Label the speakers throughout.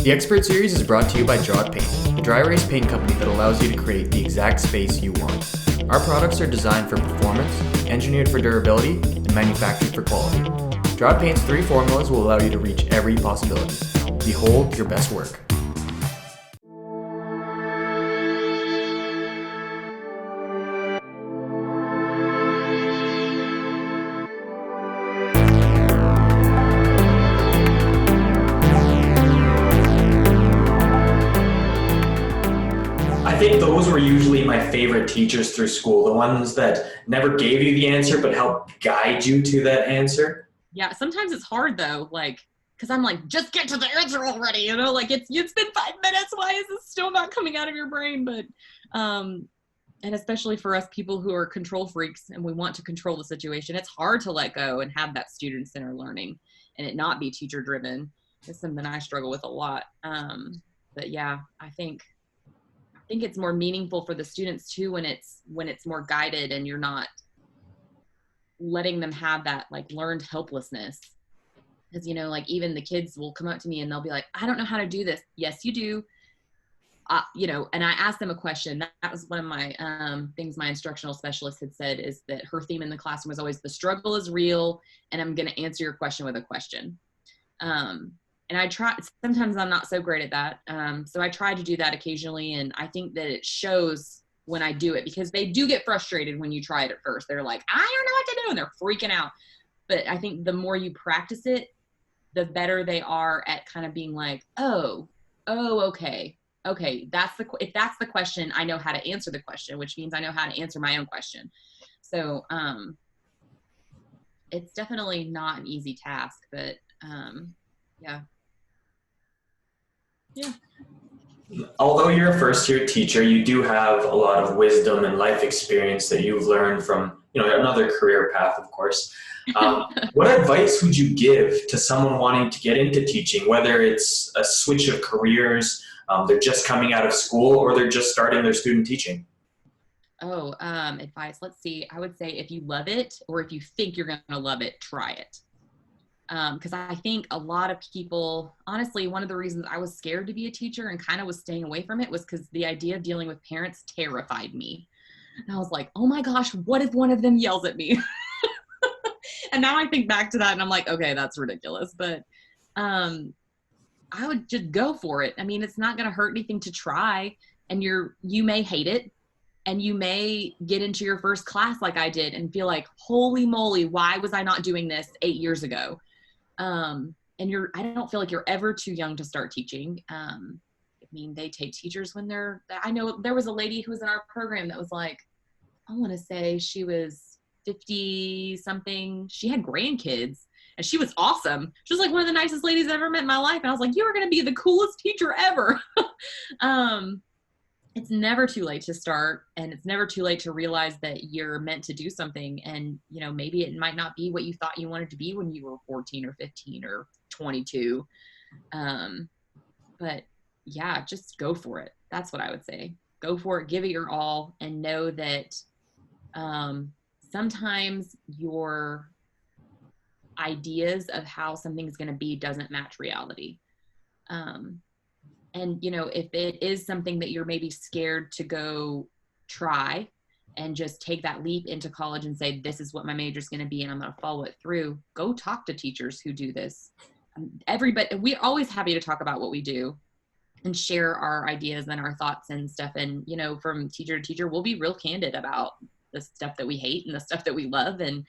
Speaker 1: The Expert Series is brought to you by Draw It Paint, the dry erase paint company that allows you to create the exact space you want. Our products are designed for performance, engineered for durability, and manufactured for quality. Draw It Paint's 3 formulas will allow you to reach every possibility. Behold your best work.
Speaker 2: I think those were usually my favorite teachers through school, the ones that never gave you the answer but helped guide you to that answer.
Speaker 3: Yeah, sometimes it's hard though, like, because I'm like, just get to the answer already, you know, like it's been 5 minutes, why is this still not coming out of your brain? But and especially for us people who are control freaks and we want to control the situation, it's hard to let go and have that student-centered learning and it not be teacher driven. It's something I struggle with a lot. But yeah, I think it's more meaningful for the students too when it's more guided and you're not letting them have that like learned helplessness. Because, you know, like even the kids will come up to me and they'll be like, I don't know how to do this. Yes, you do. You know, and I asked them a question. That was one of my things my instructional specialist had said, is that her theme in the classroom was always the struggle is real and I'm going to answer your question with a question. And I try, sometimes I'm not so great at that. So I try to do that occasionally. And I think that it shows when I do it because they do get frustrated when you try it at first. They're like, I don't know what to do. And they're freaking out. But I think the more you practice it, the better they are at kind of being like, oh, okay. If that's the question, I know how to answer the question, which means I know how to answer my own question. So it's definitely not an easy task, but yeah. Yeah.
Speaker 2: Although you're a first-year teacher, you do have a lot of wisdom and life experience that you've learned from, you know, another career path, of course. What advice would you give to someone wanting to get into teaching, whether it's a switch of careers, they're just coming out of school, or they're just starting their student teaching?
Speaker 3: Oh, advice. Let's see. I would say if you love it, or if you think you're going to love it, try it. Because I think a lot of people, honestly, one of the reasons I was scared to be a teacher and kind of was staying away from it was because the idea of dealing with parents terrified me. And I was like, oh my gosh, what if one of them yells at me? And now I think back to that and I'm like, okay, that's ridiculous. But I would just go for it. I mean, it's not going to hurt anything to try. And you may hate it. And you may get into your first class like I did and feel like, holy moly, why was I not doing this 8 years ago? And I don't feel like you're ever too young to start teaching. I mean, they take teachers when I know there was a lady who was in our program that was like, I want to say she was 50 something. She had grandkids and she was awesome. She was like one of the nicest ladies I've ever met in my life. And I was like, you are going to be the coolest teacher ever. It's never too late to start, and it's never too late to realize that you're meant to do something. And, you know, maybe it might not be what you thought you wanted to be when you were 14 or 15 or 22. But yeah, just go for it. That's what I would say. Go for it, give it your all, and know that sometimes your ideas of how something's going to be doesn't match reality. And, you know, if it is something that you're maybe scared to go try and just take that leap into college and say, this is what my major is going to be and I'm going to follow it through, go talk to teachers who do this. Everybody, we're always happy to talk about what we do and share our ideas and our thoughts and stuff. And, you know, from teacher to teacher, we'll be real candid about the stuff that we hate and the stuff that we love. And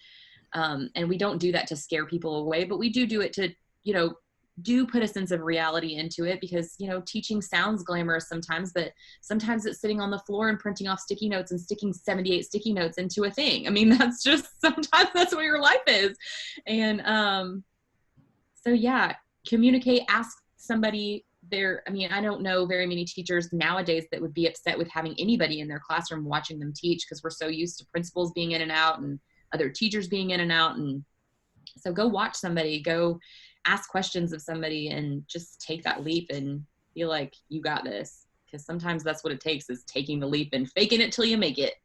Speaker 3: we don't do that to scare people away, but we do it to, you know, do put a sense of reality into it because, you know, teaching sounds glamorous sometimes, but sometimes it's sitting on the floor and printing off sticky notes and sticking 78 sticky notes into a thing. I mean, sometimes that's what your life is. And so yeah, communicate, ask somebody there. I mean, I don't know very many teachers nowadays that would be upset with having anybody in their classroom watching them teach because we're so used to principals being in and out and other teachers being in and out. And so go watch somebody, go ask questions of somebody and just take that leap and feel like you got this. Because sometimes that's what it takes is taking the leap and faking it till you make it.